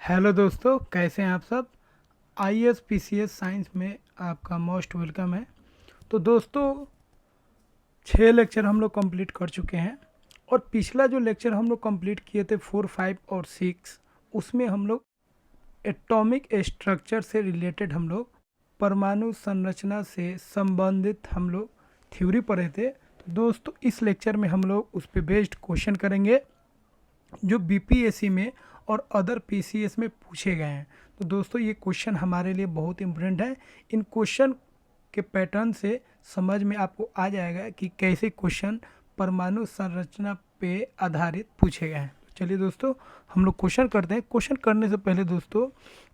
Hello दोस्तों, कैसे हैं आप सब। आईएएस पीसीएस साइंस में आपका मोस्ट वेलकम है। तो दोस्तों 6 लेक्चर हम लोग कंप्लीट कर चुके हैं और पिछला जो लेक्चर हम लोग कंप्लीट किए थे 4, 5 और 6, उसमें हम लोग एटॉमिक स्ट्रक्चर से रिलेटेड हम लोग परमाणु संरचना से संबंधित हम लोग थ्योरी पढ़े थे। तो दोस्तों इस लेक्चर में हम लोग उस पर बेस्ड क्वेश्चन करेंगे जो बीपीएससी में और अदर पीसीएस में पूछे गए हैं। तो दोस्तों ये क्वेश्चन हमारे लिए बहुत इम्पोर्टेंट है। इन क्वेश्चन के पैटर्न से समझ में आपको आ जाएगा कि कैसे क्वेश्चन परमाणु संरचना पे आधारित पूछे गए हैं। तो चलिए दोस्तों हम लोग क्वेश्चन करते हैं। क्वेश्चन करने से पहले दोस्तों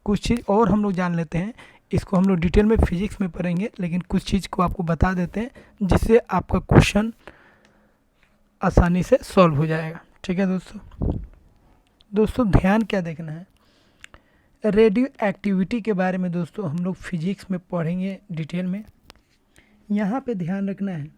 कुछ चीज़ और हम लोग जान लेते हैं। इसको हम लोग डिटेल में फिजिक्स में पढ़ेंगे, लेकिन कुछ चीज़ को आपको बता देते हैं जिससे आपका क्वेश्चन आसानी से सॉल्व हो जाएगा। ठीक है दोस्तों ध्यान क्या देखना है, रेडियो एक्टिविटी के बारे में दोस्तों हम लोग फिजिक्स में पढ़ेंगे डिटेल में। यहाँ पे ध्यान रखना है,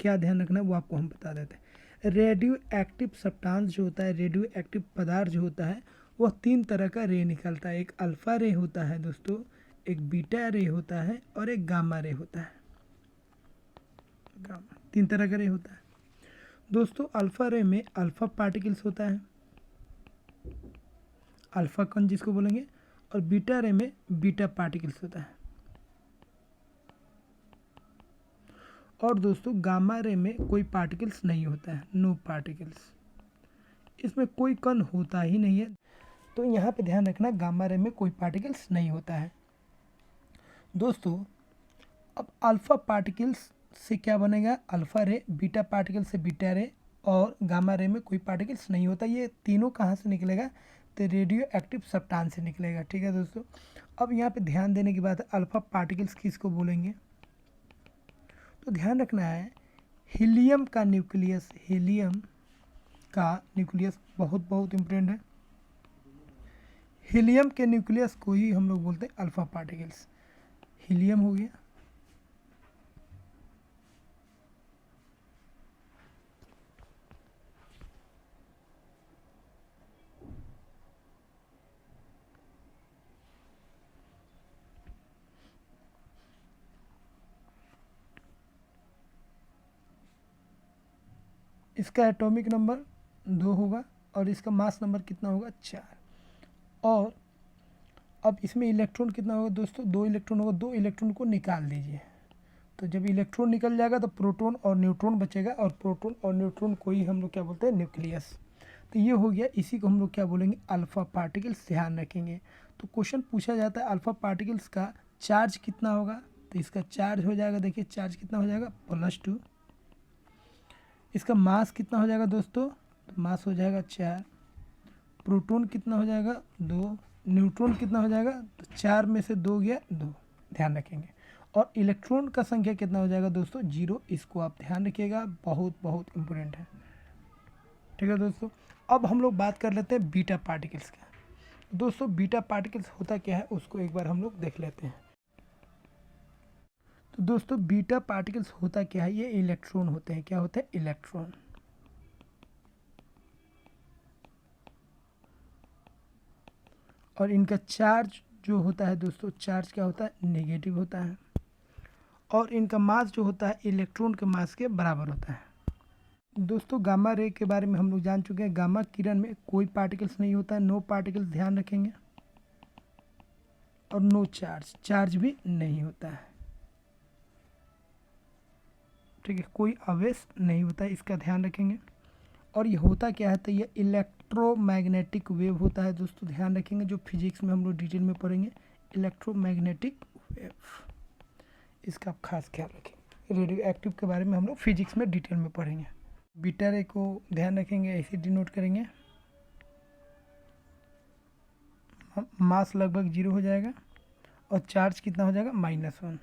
क्या ध्यान रखना है वो आपको हम बता देते हैं। रेडियो एक्टिव सब्सटेंस जो होता है, रेडियो एक्टिव पदार्थ जो होता है, वह 3 तरह का रे निकलता है। एक अल्फ़ा रे होता है दोस्तों, एक बीटा रे होता है और एक गामा रे होता है। 3 तरह का रे होता है दोस्तों। अल्फ़ा रे में अल्फ़ा पार्टिकल्स होता है, अल्फ़ा कण जिसको बोलेंगे, और बीटा रे में बीटा पार्टिकल्स होता है। और दोस्तों गामा रे में कोई पार्टिकल्स नहीं होता है, नो पार्टिकल्स, इसमें कोई कण होता ही नहीं है। तो यहाँ पे ध्यान रखना, गामा रे में कोई पार्टिकल्स नहीं होता है दोस्तों। अब अल्फ़ा पार्टिकल्स से क्या बनेगा, अल्फ़ा रे, बीटा पार्टिकल से बीटा रे, और गामा रे में कोई पार्टिकल्स नहीं होता। ये तीनों कहाँ से निकलेगा, तो रेडियो एक्टिव सब्सटेंस से निकलेगा। ठीक है दोस्तों। अब यहाँ पे ध्यान देने की बात है, अल्फ़ा पार्टिकल्स किसको बोलेंगे, तो ध्यान रखना है हीलियम का न्यूक्लियस, हीलियम का न्यूक्लियस बहुत बहुत इम्पोर्टेंट है। हीलियम के न्यूक्लियस को ही हम लोग बोलते हैं अल्फ़ा पार्टिकल्स। हीलियम हो गया, इसका एटॉमिक नंबर 2 होगा और इसका मास नंबर कितना होगा, 4। और अब इसमें इलेक्ट्रॉन कितना होगा दोस्तों, 2 इलेक्ट्रॉन होगा। 2 इलेक्ट्रॉन को निकाल दीजिए, तो जब इलेक्ट्रॉन निकल जाएगा तो प्रोटॉन और न्यूट्रॉन बचेगा, और प्रोटॉन और न्यूट्रॉन को ही हम लोग क्या बोलते हैं, न्यूक्लियस। तो ये हो गया, इसी को हम लोग क्या बोलेंगे, अल्फ़ा पार्टिकल्स। ध्यान रखेंगे। तो क्वेश्चन पूछा जाता है अल्फ़ा पार्टिकल्स का चार्ज कितना होगा, तो इसका चार्ज हो जाएगा, देखिए चार्ज कितना हो जाएगा, +2। इसका मास कितना हो जाएगा दोस्तों, तो मास हो जाएगा 4। प्रोटॉन कितना हो जाएगा, 2। न्यूट्रॉन कितना हो जाएगा, तो 4 में से 2 गया 2, ध्यान रखेंगे। और इलेक्ट्रॉन का संख्या कितना हो जाएगा दोस्तों, 0। इसको आप ध्यान रखिएगा, बहुत बहुत इम्पोर्टेंट है। ठीक है दोस्तों। अब हम लोग बात कर लेते हैं बीटा पार्टिकल्स का। दोस्तों बीटा पार्टिकल्स होता क्या है उसको एक बार हम लोग देख लेते हैं। तो दोस्तों बीटा पार्टिकल्स होता क्या है, ये इलेक्ट्रॉन होते हैं। क्या होते हैं, इलेक्ट्रॉन। और इनका चार्ज जो होता है दोस्तों, चार्ज क्या होता है, नेगेटिव होता है। और इनका मास जो होता है इलेक्ट्रॉन के मास के बराबर होता है। दोस्तों गामा रे के बारे में हम लोग जान चुके हैं। गामा किरण में कोई पार्टिकल्स नहीं होता है, नो पार्टिकल्स, ध्यान रखेंगे। और नो चार्ज, चार्ज भी नहीं होता है। ठीक है, कोई आवेश नहीं होता है, इसका ध्यान रखेंगे। और ये होता क्या है, तो ये इलेक्ट्रोमैग्नेटिक वेव होता है दोस्तों, ध्यान रखेंगे। जो फिजिक्स में हम लोग डिटेल में पढ़ेंगे, इलेक्ट्रोमैग्नेटिक वेव, इसका आप खास ख्याल रखेंगे। रेडियो एक्टिव के बारे में हम लोग फिजिक्स में डिटेल में पढ़ेंगे। बीटा रे को ध्यान रखेंगे, ऐसे डिनोट करेंगे। मास लगभग 0 हो जाएगा और चार्ज कितना हो जाएगा, -1।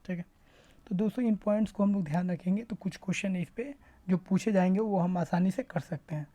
ठीक है। तो दोस्तों इन पॉइंट्स को हम लोग ध्यान रखेंगे, तो कुछ क्वेश्चन इस पे जो पूछे जाएंगे वो हम आसानी से कर सकते हैं।